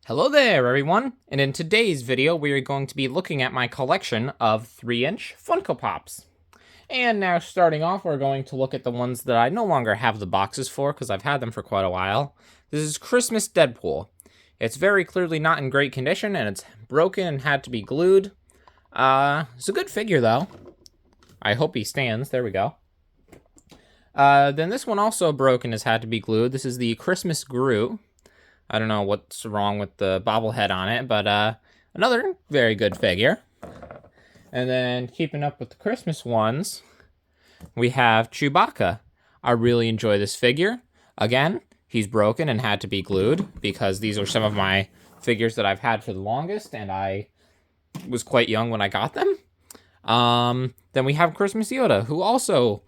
Hello there, everyone, and in today's video we are going to be looking at my collection of 3-inch Funko Pops. And now starting off, we're going to look at the ones that I no longer have the boxes for because I've had them for quite a while. This is Christmas Deadpool. It's very clearly not in great condition and it's broken and had to be glued. It's a good figure though. I hope he stands. There we go. Then this one also broke and has had to be glued. This is the Christmas Gru. I don't know what's wrong with the bobblehead on it, but another very good figure. And then keeping up with the Christmas ones, we have Chewbacca. I really enjoy this figure. Again, he's broken and had to be glued because these are some of my figures that I've had for the longest, and I was quite young when I got them. Then we have Christmas Yoda, who also,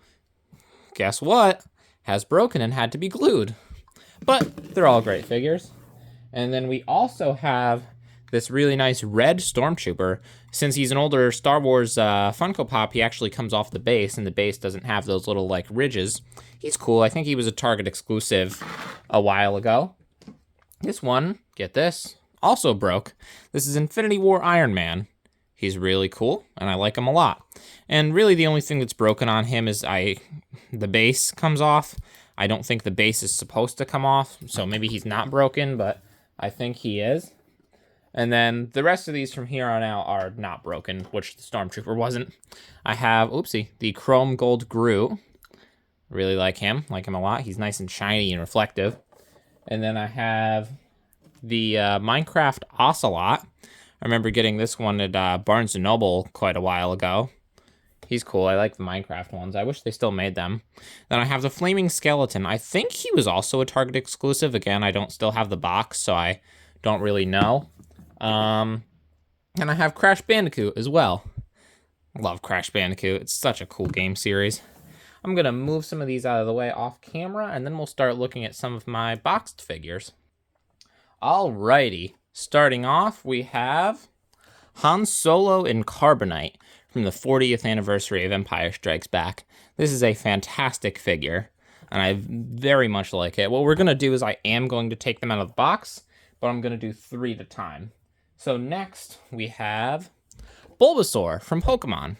guess what, has broken and had to be glued. But they're all great figures. And then we also have this really nice red Stormtrooper. Since he's an older Star Wars Funko Pop, he actually comes off the base, and the base doesn't have those little, like, ridges. He's cool. I think he was a Target exclusive a while ago. This one, get this, also broke. This is Infinity War Iron Man. He's really cool, and I like him a lot. And really the only thing that's broken on him is the base comes off. I don't think the base is supposed to come off, so maybe he's not broken, but I think he is. And then the rest of these from here on out are not broken, which the Stormtrooper wasn't. I have, the Chrome Gold Gru. Really like him a lot. He's nice and shiny and reflective. And then I have the Minecraft Ocelot. I remember getting this one at Barnes & Noble quite a while ago. He's cool. I like the Minecraft ones. I wish they still made them. Then I have the Flaming Skeleton. I think he was also a Target exclusive. Again, I don't still have the box, so I don't really know. And I have Crash Bandicoot as well. Love Crash Bandicoot. It's such a cool game series. I'm going to move some of these out of the way off camera, and then we'll start looking at some of my boxed figures. Alrighty. Starting off, we have Han Solo in Carbonite from the 40th anniversary of Empire Strikes Back. This is a fantastic figure, and I very much like it. What we're going to do is I am going to take them out of the box, but I'm going to do 3 at a time. So next, we have Bulbasaur from Pokemon.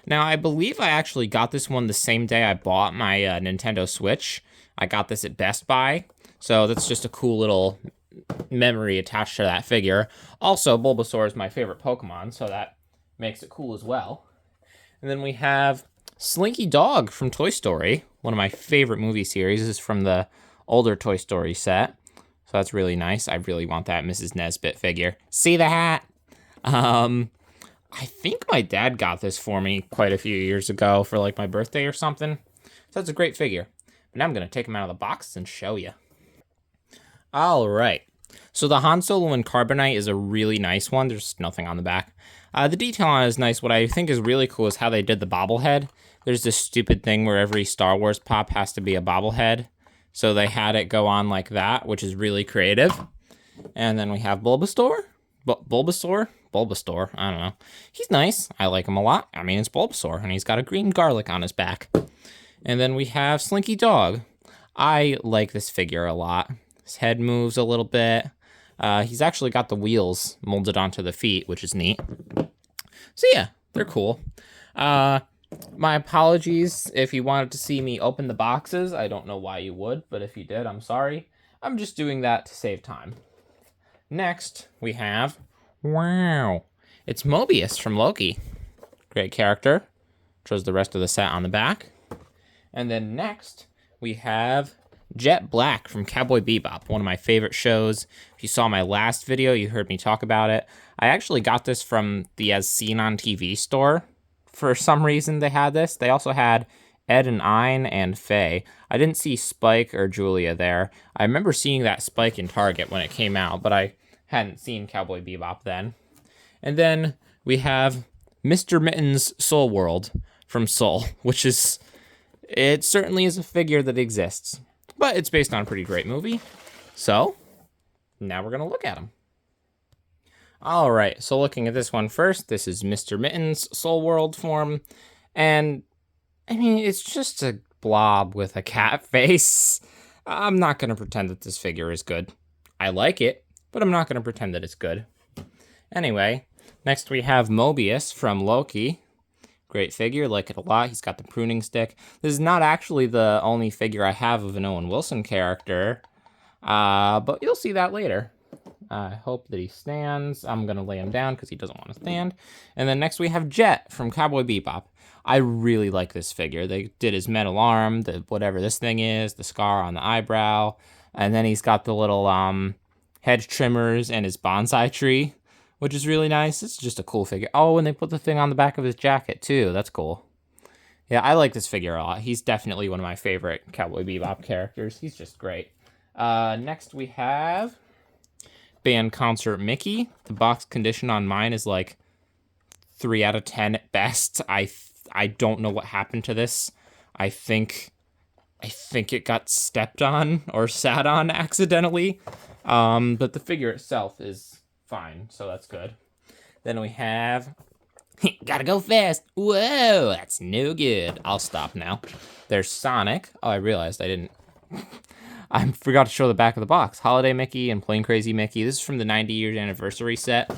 Now, I believe I actually got this one the same day I bought my Nintendo Switch. I got this at Best Buy, so that's just a cool little memory attached to that figure. Also, Bulbasaur is my favorite Pokemon, so that makes it cool as well. And then we have Slinky Dog from Toy Story. One of my favorite movie series. This is from the older Toy Story set. So that's really nice. I really want that Mrs. Nesbit figure. See the hat? I think my dad got this for me quite a few years ago for like my birthday or something. So that's a great figure. But now I'm going to take him out of the box and show you. All right. So the Han Solo in Carbonite is a really nice one. There's nothing on the back. The detail on it is nice. What I think is really cool is how they did the bobblehead. There's this stupid thing where every Star Wars pop has to be a bobblehead. So they had it go on like that, which is really creative. And then we have Bulbasaur. Bulbasaur, I don't know. He's nice. I like him a lot. I mean, it's Bulbasaur, and he's got a green garlic on his back. And then we have Slinky Dog. I like this figure a lot. His head moves a little bit. He's actually got the wheels molded onto the feet, which is neat. So yeah, they're cool. My apologies if you wanted to see me open the boxes. I don't know why you would, but if you did, I'm sorry. I'm just doing that to save time. Next, we have, it's Mobius from Loki. Great character. Shows the rest of the set on the back. And then next, we have Jet Black from Cowboy Bebop, one of my favorite shows. If you saw my last video, you heard me talk about it. I actually got this from the As Seen on TV store. For some reason, they had this. They also had Ed and Ein and Faye. I didn't see Spike or Julia there. I remember seeing that Spike in Target when it came out, but I hadn't seen Cowboy Bebop then. And then we have Mr. Mitten's Soul World from Soul, which is, it certainly is a figure that exists. But it's based on a pretty great movie. So, now we're going to look at him. Alright, so looking at this one first, this is Mr. Mitten's Soul World form. And, I mean, it's just a blob with a cat face. I'm not going to pretend that this figure is good. I like it, but I'm not going to pretend that it's good. Anyway, next we have Mobius from Loki. Great figure, like it a lot. He's got the pruning stick. This is not actually the only figure I have of an Owen Wilson character, but you'll see that later. I hope that he stands. I'm going to lay him down because he doesn't want to stand. And then next we have Jet from Cowboy Bebop. I really like this figure. They did his metal arm, the whatever this thing is, the scar on the eyebrow, and then he's got the little hedge trimmers and his bonsai tree, which is really nice. It's just a cool figure. Oh, and they put the thing on the back of his jacket too. That's cool. Yeah, I like this figure a lot. He's definitely one of my favorite Cowboy Bebop characters. He's just great. Next we have Band Concert Mickey. The box condition on mine is like 3 out of 10 at best. I don't know what happened to this. I think it got stepped on or sat on accidentally. But the figure itself is fine, so that's good. Then we have gotta go fast. Whoa, that's no good. I'll stop now. There's Sonic. Oh, I realized I didn't. I forgot to show the back of the box. Holiday Mickey and Plain Crazy Mickey. This is from the 90 years anniversary set,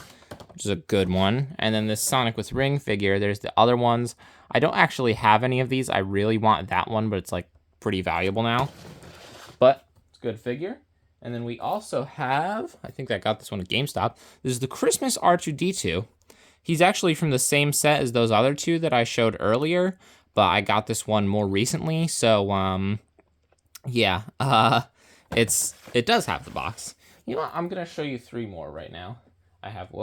which is a good one. And then this Sonic with Ring figure. There's the other ones. I don't actually have any of these. I really want that one, but it's like pretty valuable now. But it's a good figure. And then we also have, I think I got this one at GameStop. This is the Christmas R2-D2. He's actually from the same set as those other two that I showed earlier, but I got this one more recently. So, yeah, it does have the box. You know what? I'm going to show you 3 more right now. I have,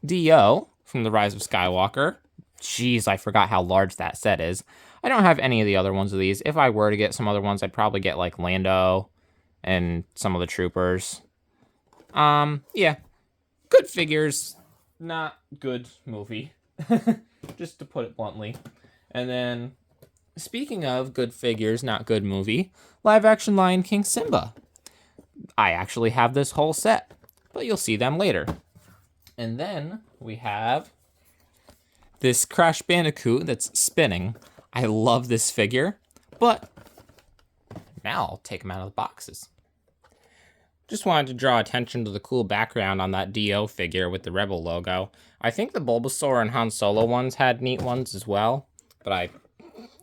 Dio from The Rise of Skywalker. Jeez, I forgot how large that set is. I don't have any of the other ones of these. If I were to get some other ones, I'd probably get like Lando and some of the troopers. Yeah, good figures, not good movie, just to put it bluntly. And then, speaking of good figures, not good movie, live action Lion King Simba. I actually have this whole set, but you'll see them later. And then we have this Crash Bandicoot that's spinning. I love this figure, but now I'll take them out of the boxes. Just wanted to draw attention to the cool background on that Dio figure with the Rebel logo. I think the Bulbasaur and Han Solo ones had neat ones as well, but I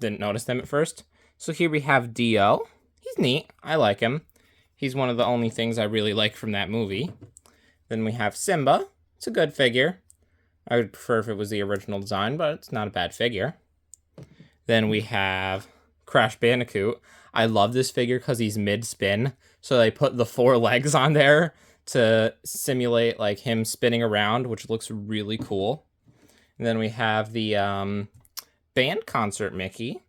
didn't notice them at first. So here we have Dio. He's neat. I like him. He's one of the only things I really like from that movie. Then we have Simba. It's a good figure. I would prefer if it was the original design, but it's not a bad figure. Then we have Crash Bandicoot. I love this figure because he's mid-spin, so they put the 4 legs on there to simulate like him spinning around, which looks really cool. And then we have the Band Concert Mickey.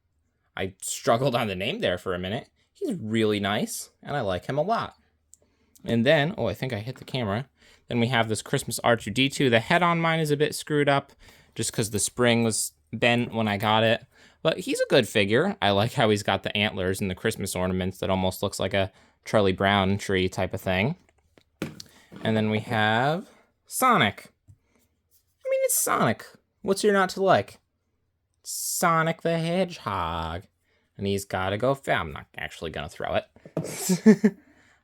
I struggled on the name there for a minute. He's really nice, and I like him a lot. And then, oh, I think I hit the camera. Then we have this Christmas R2-D2. The head on mine is a bit screwed up just because the spring was bent when I got it. But he's a good figure. I like how he's got the antlers and the Christmas ornaments that almost looks like a Charlie Brown tree type of thing. And then we have Sonic. I mean, it's Sonic. What's there not to like? Sonic the Hedgehog. And he's got to go fast. I'm not actually going to throw it.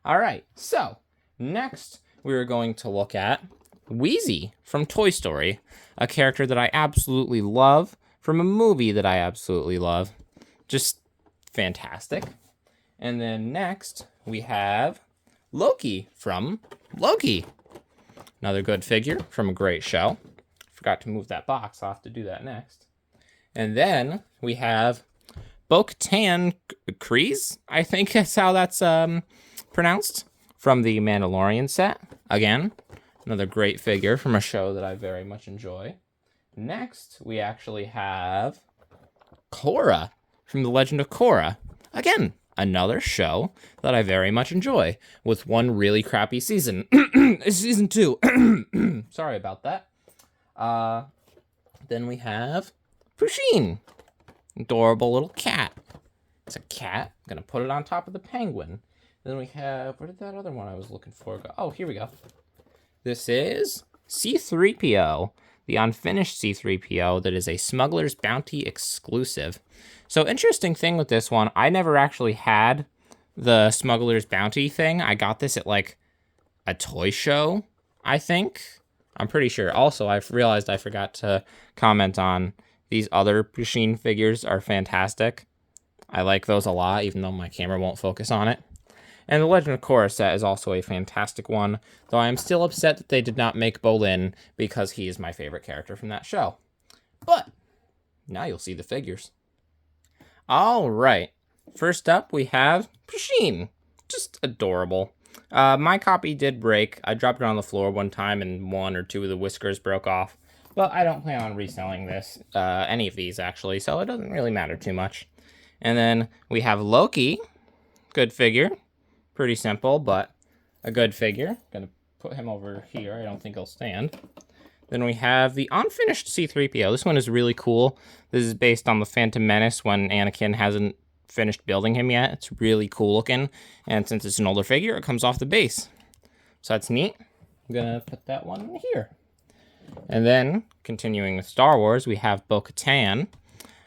All right. So, next we're going to look at Wheezy from Toy Story, a character that I absolutely love from a movie that I absolutely love. Just fantastic. And then next we have Loki from Loki. Another good figure from a great show. Forgot to move that box. I'll have to do that next. And then we have Bo-Katan Kryze, I think that's how that's pronounced, from the Mandalorian set. Again, another great figure from a show that I very much enjoy. Next, we actually have Korra from The Legend of Korra. Again, another show that I very much enjoy, with one really crappy season. Season 2. Sorry about that. Then we have Pusheen. Adorable little cat. It's a cat. I'm going to put it on top of the penguin. Then we have, where did that other one I was looking for go? Oh, here we go. This is C-3PO, the unfinished C-3PO that is a Smuggler's Bounty exclusive. So interesting thing with this one, I never actually had the Smuggler's Bounty thing. I got this at like a toy show, I think. I'm pretty sure. Also, I've realized I forgot to comment on these other machine figures are fantastic. I like those a lot, even though my camera won't focus on it. And the Legend of Korra set is also a fantastic one, though I am still upset that they did not make Bolin because he is my favorite character from that show. But now you'll see the figures. All right. First up, we have Pusheen. Just adorable. My copy did break. I dropped it on the floor one time and one or two of the whiskers broke off. But I don't plan on reselling this, any of these actually, so it doesn't really matter too much. And then we have Loki. Good figure. Pretty simple, but a good figure. Gonna put him over here. I don't think he'll stand. Then we have the unfinished C-3PO. This one is really cool. This is based on the Phantom Menace when Anakin hasn't finished building him yet. It's really cool looking. And since it's an older figure, it comes off the base. So that's neat. I'm gonna put that one here. And then, continuing with Star Wars, we have Bo-Katan.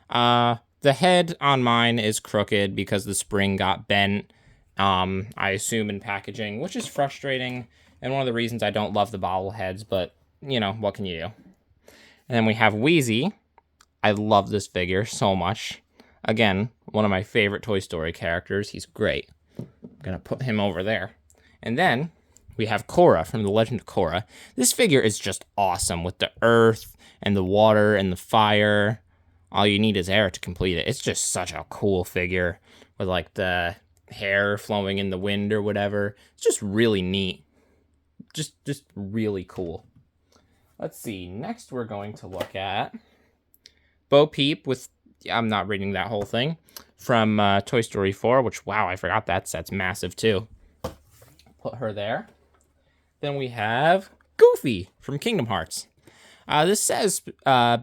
The head on mine is crooked because the spring got bent, I assume in packaging, which is frustrating, and one of the reasons I don't love the bobbleheads, but, you know, what can you do? And then we have Wheezy. I love this figure so much. Again, one of my favorite Toy Story characters. He's great. I'm gonna put him over there. And then we have Korra from The Legend of Korra. This figure is just awesome with the earth and the water and the fire. All you need is air to complete it. It's just such a cool figure with like the hair flowing in the wind or whatever. It's just really neat. Just really cool. Let's see. Next we're going to look at Bo Peep with, I'm not reading that whole thing, from Toy Story 4, which, wow, I forgot that set's massive too. Put her there. Then we have Goofy from Kingdom Hearts. This says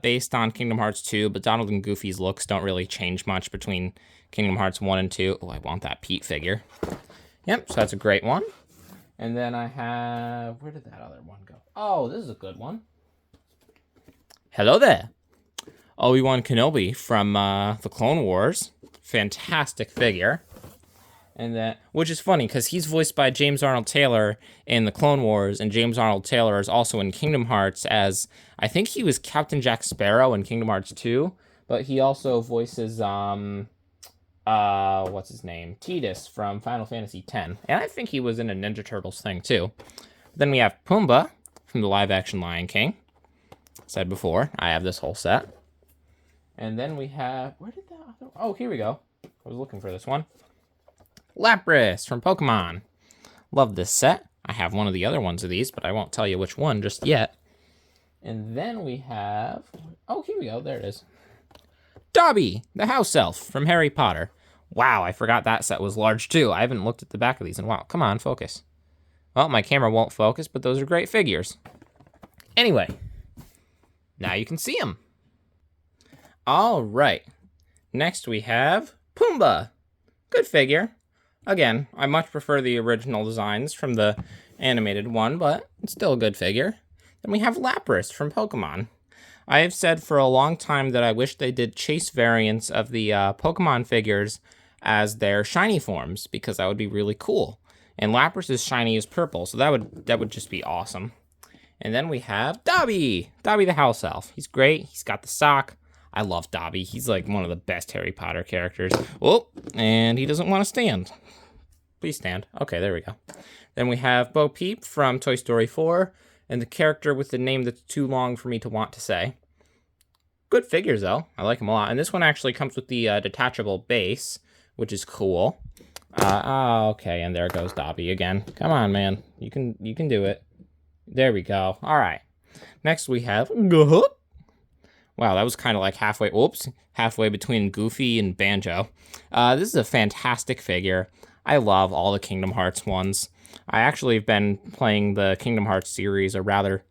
based on Kingdom Hearts 2, but Donald and Goofy's looks don't really change much between Kingdom Hearts 1 and 2. Oh, I want that Pete figure. Yep, so that's a great one. And then I have, where did that other one go? Oh, this is a good one. Hello there. Obi-Wan Kenobi from the Clone Wars. Fantastic figure. And that, which is funny because he's voiced by James Arnold Taylor in the Clone Wars, and James Arnold Taylor is also in Kingdom Hearts as, I think he was Captain Jack Sparrow in Kingdom Hearts 2, but he also voices what's his name? Tidus from Final Fantasy X, and I think he was in a Ninja Turtles thing too. Then we have Pumbaa from the live-action Lion King. Said before, I have this whole set. And then we have, where did that other, oh, here we go. I was looking for this one. Lapras from Pokemon. Love this set. I have one of the other ones of these, but I won't tell you which one just yet. And then we have, oh, here we go. There it is. Dobby, the house elf from Harry Potter. Wow, I forgot that set was large too. I haven't looked at the back of these in a while. Come on, focus. Well, my camera won't focus, but those are great figures. Anyway, now you can see them. All right. Next we have Pumbaa. Good figure. Again, I much prefer the original designs from the animated one, but it's still a good figure. Then we have Lapras from Pokemon. I have said for a long time that I wish they did chase variants of the Pokemon figures as their shiny forms, because that would be really cool. And Lapras' shiny is purple, so that would just be awesome. And then we have Dobby! Dobby the house elf. He's great. He's got the sock. I love Dobby. He's like one of the best Harry Potter characters. Oh, and he doesn't want to stand. Please stand. Okay, there we go. Then we have Bo Peep from Toy Story 4, and the character with the name that's too long for me to want to say. Good figures, though. I like them a lot. And this one actually comes with the detachable base, which is cool. Okay, and there goes Dobby again. Come on, man. You can do it. There we go. All right. Next we have... Wow, that was kind of like halfway between Goofy and Banjo. This is a fantastic figure. I love all the Kingdom Hearts ones. I actually have been playing the Kingdom Hearts series, or rather,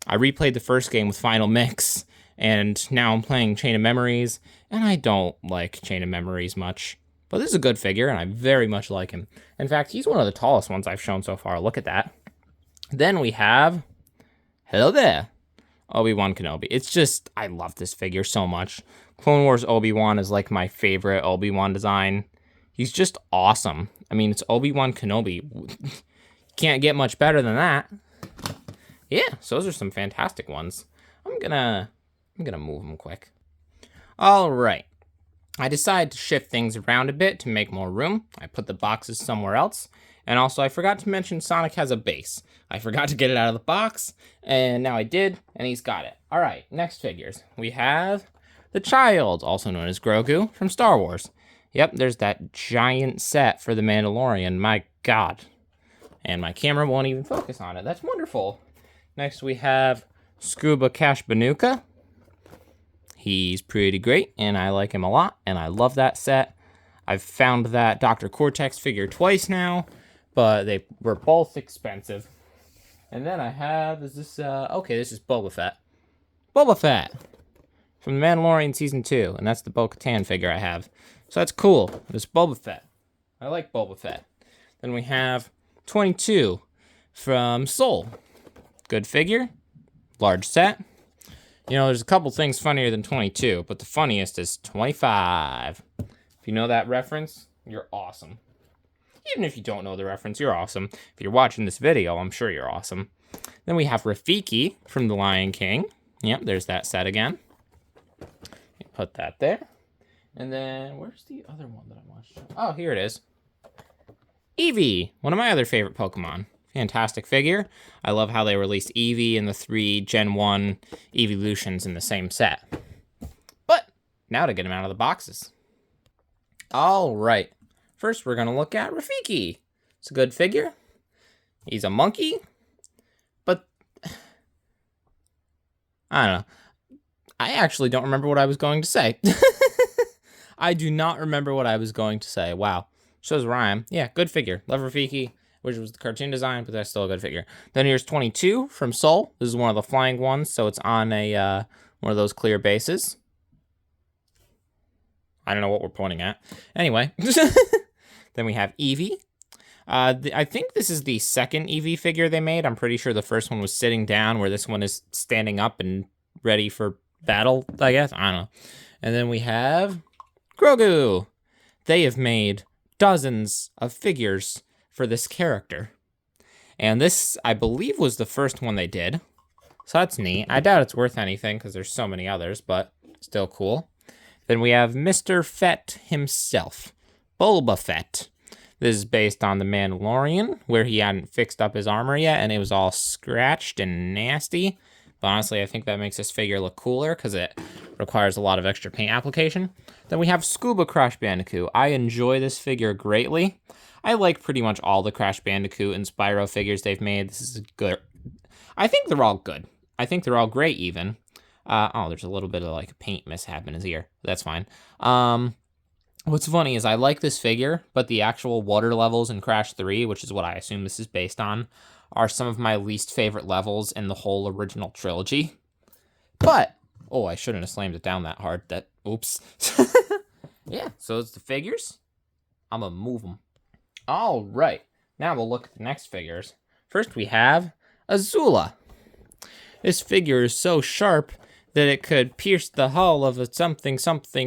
I replayed the first game with Final Mix, and now I'm playing Chain of Memories, and I don't like Chain of Memories much. But this is a good figure, and I very much like him. In fact, he's one of the tallest ones I've shown so far. Look at that. Then we have... Hello there. Obi-Wan Kenobi. It's just, I love this figure so much. Clone Wars Obi-Wan is like my favorite Obi-Wan design. He's just awesome. I mean, it's Obi-Wan Kenobi. Can't get much better than that. Yeah, so those are some fantastic ones. I'm gonna move them quick. All right. I decided to shift things around a bit to make more room. I put the boxes somewhere else. And also, I forgot to mention Sonic has a base. I forgot to get it out of the box, and now I did, and he's got it. All right, next figures. We have the Child, also known as Grogu, from Star Wars. Yep, there's that giant set for The Mandalorian. My God. And my camera won't even focus on it. That's wonderful. Next, we have Scuba Cash Banuka. He's pretty great, and I like him a lot, and I love that set. I've found that Dr. Cortex figure twice now, but they were both expensive. And then I have, this is Boba Fett. Boba Fett! From The Mandalorian Season 2, and that's the Bo-Katan figure I have. So that's cool. It's Boba Fett. I like Boba Fett. Then we have 22 from Soul. Good figure. Large set. You know, there's a couple things funnier than 22, but the funniest is 25. If you know that reference, you're awesome. Even if you don't know the reference, you're awesome. If you're watching this video, I'm sure you're awesome. Then we have Rafiki from The Lion King. Yep, there's that set again. Put that there. And then, where's the other one that I watched? Oh, here it is. Eevee, one of my other favorite Pokemon. Fantastic figure. I love how they released Eevee and the 3 Gen 1 evolutions in the same set. But, now to get them out of the boxes. All right. First, we're going to look at Rafiki. It's a good figure. He's a monkey. But, I don't know. I actually don't remember what I was going to say. I do not remember what I was going to say. Wow. Shows rhyme. Yeah, good figure. Love Rafiki, which was the cartoon design, but that's still a good figure. Then here's 22 from Soul. This is one of the flying ones, so it's on a one of those clear bases. I don't know what we're pointing at. Anyway. Then we have Eevee. I think this is the second Eevee figure they made. I'm pretty sure the first one was sitting down, where this one is standing up and ready for battle, I guess. I don't know. And then we have Grogu. They have made dozens of figures for this character. And this, I believe, was the first one they did. So that's neat. I doubt it's worth anything because there's so many others, but still cool. Then we have Mr. Fett himself, Boba Fett. This is based on The Mandalorian, where he hadn't fixed up his armor yet, and it was all scratched and nasty. But honestly, I think that makes this figure look cooler because it requires a lot of extra paint application. Then we have Scuba Crash Bandicoot. I enjoy this figure greatly. I like pretty much all the Crash Bandicoot and Spyro figures they've made. This is good. I think they're all good. I think they're all great even. There's a little bit of like a paint mishap in his ear. That's fine. What's funny is I like this figure, but the actual water levels in Crash 3, which is what I assume this is based on, are some of my least favorite levels in the whole original trilogy. But, oh, I shouldn't have slammed it down that hard. Oops. Yeah, so it's the figures. I'm gonna move them. All right, now we'll look at the next figures. First we have Azula. This figure is so sharp that it could pierce the hull of a something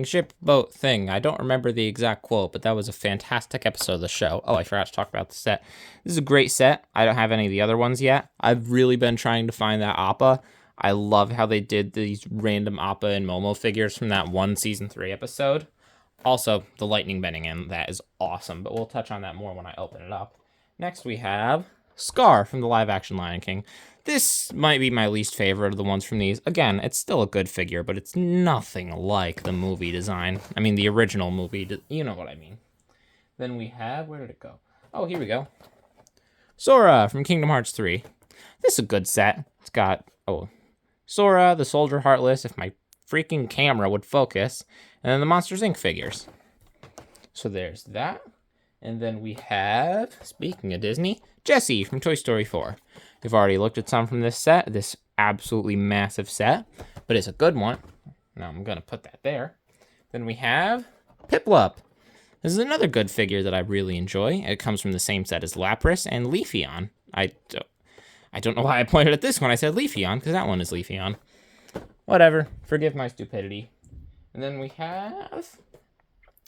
ship boat thing. I don't remember the exact quote, but that was a fantastic episode of the show. Oh, I forgot to talk about the set. This is a great set. I don't have any of the other ones yet. I've really been trying to find that Appa. I love how they did these random Appa and Momo figures from that one Season 3 episode. Also, the lightning bending in that is awesome, but we'll touch on that more when I open it up. Next, we have Scar from the live-action Lion King. This might be my least favorite of the ones from these. Again, it's still a good figure, but it's nothing like the movie design. I mean, the original movie, you know what I mean. Then we have, where did it go? Oh, here we go. Sora from Kingdom Hearts 3. This is a good set. It's got, Sora, the Soldier Heartless, if my freaking camera would focus, and then the Monsters, Inc. figures. So there's that. And then we have, speaking of Disney, Jessie from Toy Story 4. We've already looked at some from this set, this absolutely massive set, but it's a good one. Now I'm going to put that there. Then we have Piplup. This is another good figure that I really enjoy. It comes from the same set as Lapras and Leafeon. I don't know why I pointed at this one. I said Leafeon, because that one is Leafeon. Whatever. Forgive my stupidity. And then we have,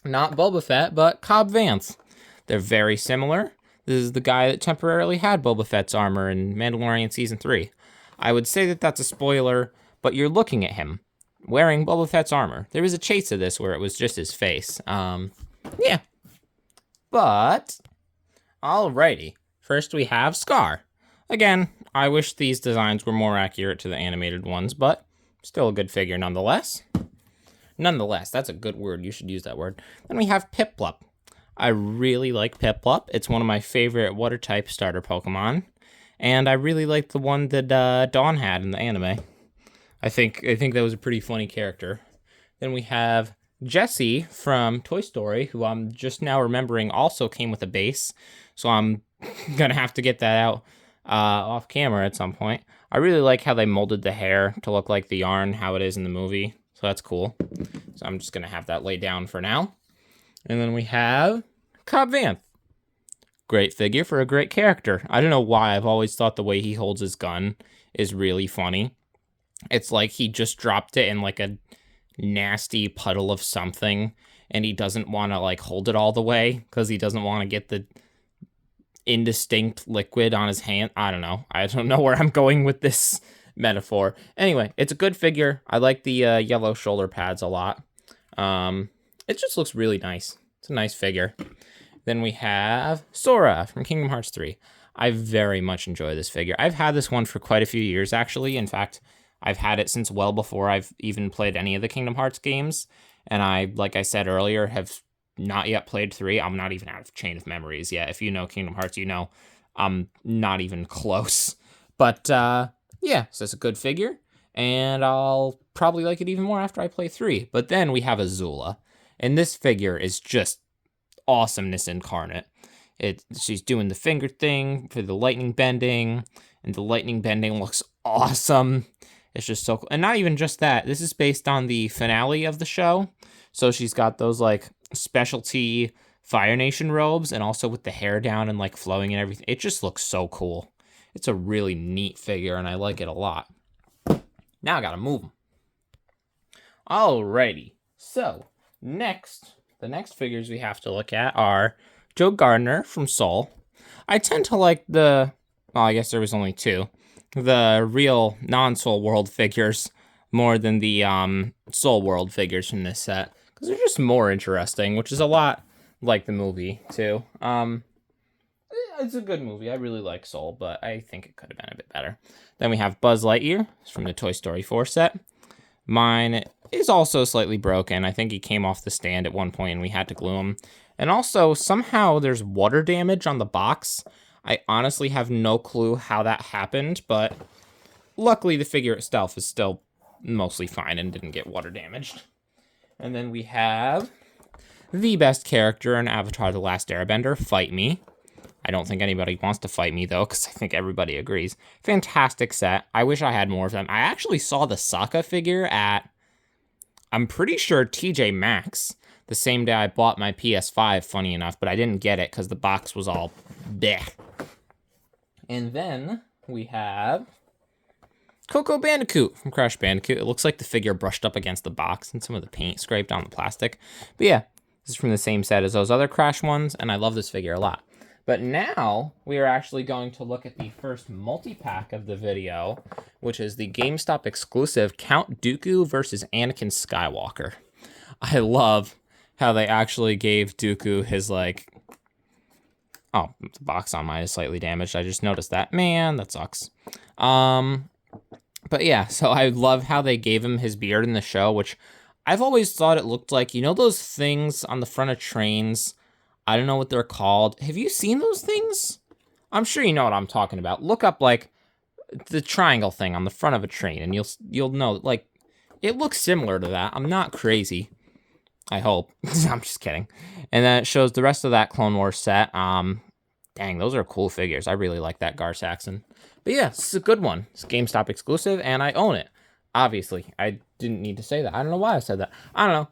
not Boba Fett, but Cobb Vanth. They're very similar. This is the guy that temporarily had Boba Fett's armor in Mandalorian Season 3. I would say that that's a spoiler, but you're looking at him wearing Boba Fett's armor. There was a chase of this where it was just his face. Yeah. But, alrighty. First we have Scar. Again, I wish these designs were more accurate to the animated ones, but still a good figure nonetheless. Nonetheless, that's a good word. You should use that word. Then we have Piplup. I really like Piplup. It's one of my favorite water-type starter Pokemon. And I really like the one that Dawn had in the anime. I think that was a pretty funny character. Then we have Jessie from Toy Story, who I'm just now remembering also came with a base. So I'm going to have to get that out off camera at some point. I really like how they molded the hair to look like the yarn, how it is in the movie. So that's cool. So I'm just going to have that laid down for now. And then we have Cobb Vanth. Great figure for a great character. I don't know why. I've always thought the way he holds his gun is really funny. It's like he just dropped it in like a nasty puddle of something, and he doesn't want to like hold it all the way because he doesn't want to get the indistinct liquid on his hand. I don't know. I don't know where I'm going with this metaphor. Anyway, it's a good figure. I like the yellow shoulder pads a lot. It just looks really nice. It's a nice figure. Then we have Sora from Kingdom Hearts 3. I very much enjoy this figure. I've had this one for quite a few years, actually. In fact, I've had it since well before I've even played any of the Kingdom Hearts games. And I, like I said earlier, have not yet played 3. I'm not even out of Chain of Memories yet. If you know Kingdom Hearts, you know I'm not even close. But, yeah, so it's a good figure. And I'll probably like it even more after I play 3. But then we have Azula. And this figure is just awesomeness incarnate. She's doing the finger thing for the lightning bending, and the lightning bending looks awesome. It's just so cool. And not even just that. This is based on the finale of the show. So she's got those like specialty Fire Nation robes, and also with the hair down and like flowing and everything. It just looks so cool. It's a really neat figure, and I like it a lot. Now I gotta move them. Alrighty. So, the next figures we have to look at are Joe Gardner from Soul. I tend to like well, I guess there was only 2, the real non-Soul World figures more than the Soul World figures from this set, because they're just more interesting, which is a lot like the movie, too. It's a good movie. I really like Soul, but I think it could have been a bit better. Then we have Buzz Lightyear from the Toy Story 4 set. Mine is also slightly broken. I think he came off the stand at one point and we had to glue him. And also, somehow there's water damage on the box. I honestly have no clue how that happened, but luckily the figure itself is still mostly fine and didn't get water damaged. And then we have the best character in Avatar: The Last Airbender, Fight Me. I don't think anybody wants to fight me, though, because I think everybody agrees. Fantastic set. I wish I had more of them. I actually saw the Sokka figure at, I'm pretty sure, TJ Maxx, the same day I bought my PS5, funny enough, but I didn't get it because the box was all bleh. And then we have Coco Bandicoot from Crash Bandicoot. It looks like the figure brushed up against the box and some of the paint scraped on the plastic. But yeah, this is from the same set as those other Crash ones, and I love this figure a lot. But now, we are actually going to look at the first multi-pack of the video, which is the GameStop exclusive Count Dooku versus Anakin Skywalker. I love how they actually gave Dooku his, like... Oh, the box on mine is slightly damaged. I just noticed that. Man, that sucks. But yeah, so I love how they gave him his beard in the show, which I've always thought it looked like, you know those things on the front of trains? I don't know what they're called. Have you seen those things? I'm sure you know what I'm talking about. Look up, like, the triangle thing on the front of a train, and you'll know, like, it looks similar to that. I'm not crazy. I hope. I'm just kidding. And then it shows the rest of that Clone Wars set. Dang, those are cool figures. I really like that Gar Saxon. But yeah, this is a good one. It's GameStop exclusive, and I own it. Obviously, I didn't need to say that. I don't know why I said that. I don't know.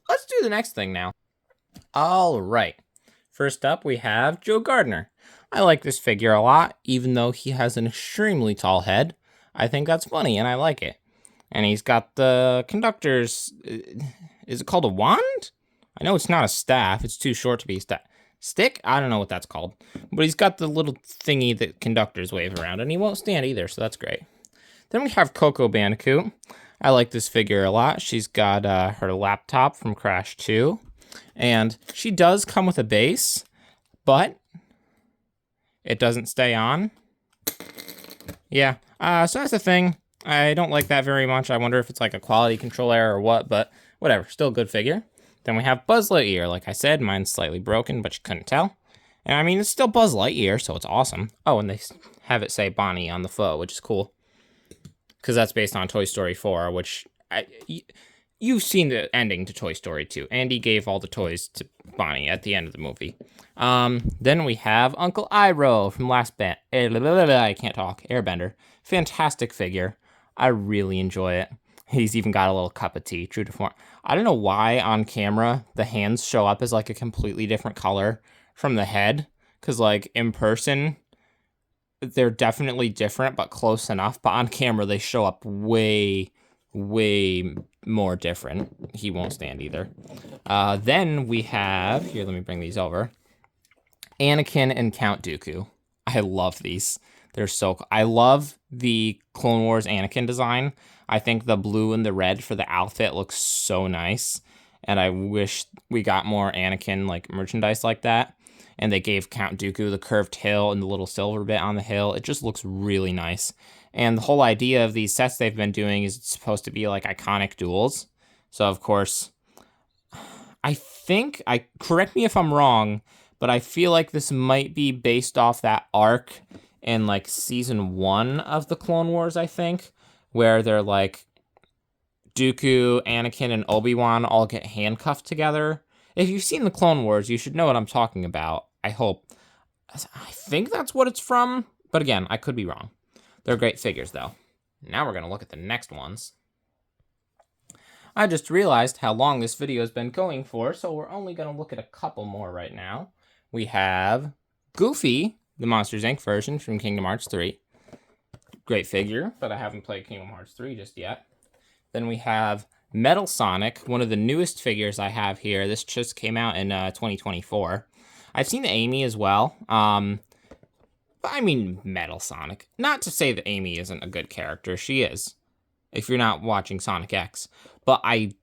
Let's do the next thing now. All right. First up, we have Joe Gardner. I like this figure a lot, even though he has an extremely tall head. I think that's funny, and I like it. And he's got the conductor's... Is it called a wand? I know it's not a staff. It's too short to be a staff. stick. I don't know what that's called. But he's got the little thingy that conductors wave around, and he won't stand either, so that's great. Then we have Coco Bandicoot. I like this figure a lot. She's got her laptop from Crash 2. And she does come with a base, but it doesn't stay on. Yeah, so that's the thing. I don't like that very much. I wonder if it's like a quality control error or what, but whatever, still a good figure. Then we have Buzz Lightyear. Like I said, mine's slightly broken, but you couldn't tell. And I mean, it's still Buzz Lightyear, so it's awesome. Oh, and they have it say Bonnie on the foot, which is cool. Because that's based on Toy Story 4, which you've seen the ending to Toy Story 2. Andy gave all the toys to Bonnie at the end of the movie. Then we have Uncle Iroh from I can't talk. Airbender. Fantastic figure. I really enjoy it. He's even got a little cup of tea, true to form. I don't know why on camera the hands show up as like a completely different color from the head. Because like in person, they're definitely different, but close enough. But on camera, they show up way, way more different. He won't stand either. Then we have, here, let me bring these over. Anakin and Count Dooku. I love these. They're so cool. I love the Clone Wars Anakin design. I think the blue and the red for the outfit looks so nice. And I wish we got more Anakin like merchandise like that. And they gave Count Dooku the curved hill and the little silver bit on the hill. It just looks really nice. And the whole idea of these sets they've been doing is it's supposed to be like iconic duels. So, of course, correct me if I'm wrong, but I feel like this might be based off that arc in like season 1 of the Clone Wars, I think, where they're like Dooku, Anakin, and Obi-Wan all get handcuffed together. If you've seen the Clone Wars, you should know what I'm talking about. I hope. I think that's what it's from, but again, I could be wrong. They're great figures, though. Now we're going to look at the next ones. I just realized how long this video has been going for, so we're only going to look at a couple more right now. We have Goofy, the Monsters, Inc. version from Kingdom Hearts 3. Great figure, but I haven't played Kingdom Hearts 3 just yet. Then we have Metal Sonic, one of the newest figures I have here. This just came out in 2024. I've seen Amy as well. But I mean, Metal Sonic. Not to say that Amy isn't a good character. She is, if you're not watching Sonic X. But I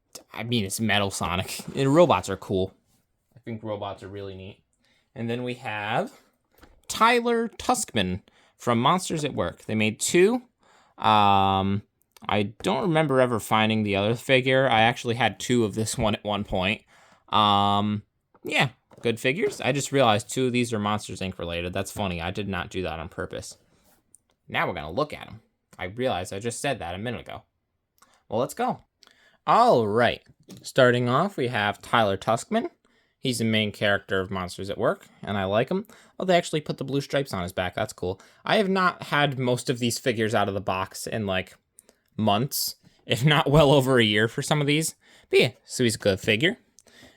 mean, it's Metal Sonic. And robots are cool. I think robots are really neat. And then we have Tyler Tuskman from Monsters at Work. They made 2. I don't remember ever finding the other figure. I actually had 2 of this one at one point. Yeah, good figures. I just realized 2 of these are Monsters, Inc. related. That's funny. I did not do that on purpose. Now we're going to look at them. I realized I just said that a minute ago. Well, let's go. All right. Starting off, we have Tyler Tuskman. He's the main character of Monsters at Work, and I like him. Oh, they actually put the blue stripes on his back. That's cool. I have not had most of these figures out of the box in, like, months, if not well over a year for some of these. But yeah, so he's a good figure.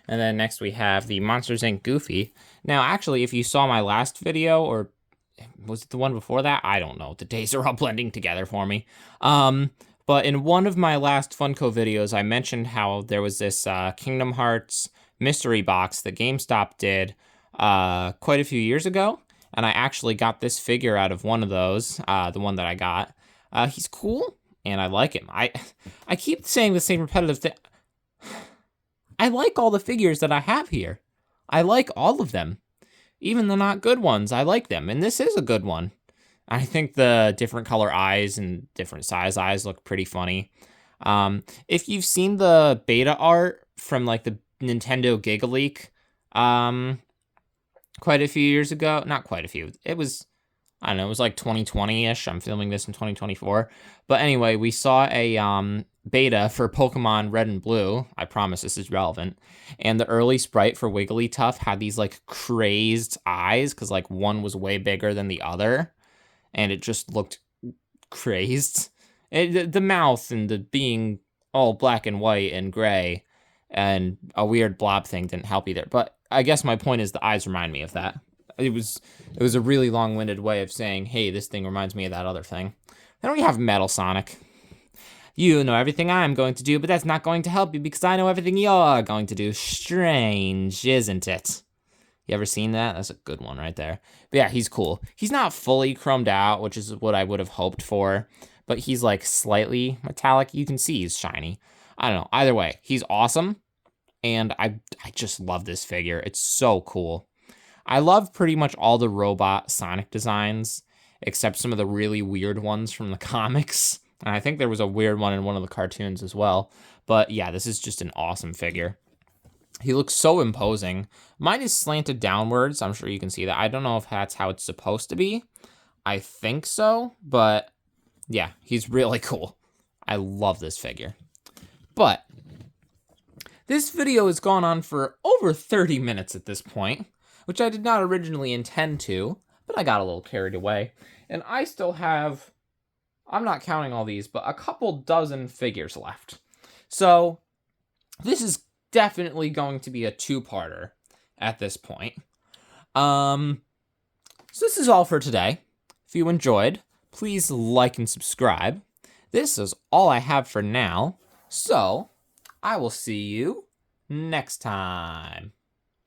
And then next we have the Monsters, Inc. Goofy. Now, actually, if you saw my last video, or was it the one before that? I don't know. The days are all blending together for me. But in one of my last Funko videos, I mentioned how there was this Kingdom Hearts mystery box that GameStop did quite a few years ago. And I actually got this figure out of one of those, the one that I got. He's cool, and I like him. I keep saying the same repetitive thing. I like all the figures that I have here. I like all of them. Even the not good ones, I like them. And this is a good one. I think the different color eyes and different size eyes look pretty funny. If you've seen the beta art from like the Nintendo Giga Leak quite a few years ago, not quite a few, it was, I don't know, it was like 2020-ish. I'm filming this in 2024. But anyway, we saw a beta for Pokemon Red and Blue. I promise this is relevant. And the early sprite for Wigglytuff had these like crazed eyes because like one was way bigger than the other. And it just looked crazed. The mouth and the being all black and white and gray and a weird blob thing didn't help either. But I guess my point is the eyes remind me of that. It was a really long-winded way of saying, hey, this thing reminds me of that other thing. Then we have Metal Sonic. You know everything I'm going to do, but that's not going to help you because I know everything you're going to do. Strange, isn't it? You ever seen that? That's a good one right there. But yeah, he's cool. He's not fully chromed out, which is what I would have hoped for, but he's like slightly metallic. You can see he's shiny. I don't know. Either way, he's awesome, and I just love this figure. It's so cool. I love pretty much all the robot Sonic designs, except some of the really weird ones from the comics. And I think there was a weird one in one of the cartoons as well. But yeah, this is just an awesome figure. He looks so imposing. Mine is slanted downwards. I'm sure you can see that. I don't know if that's how it's supposed to be. I think so, but yeah, he's really cool. I love this figure. But this video has gone on for over 30 minutes at this point, which I did not originally intend to, but I got a little carried away. And I still have, I'm not counting all these, but a couple dozen figures left. So this is definitely going to be a two-parter at this point. So this is all for today. If you enjoyed, please like and subscribe. This is all I have for now, so I will see you next time.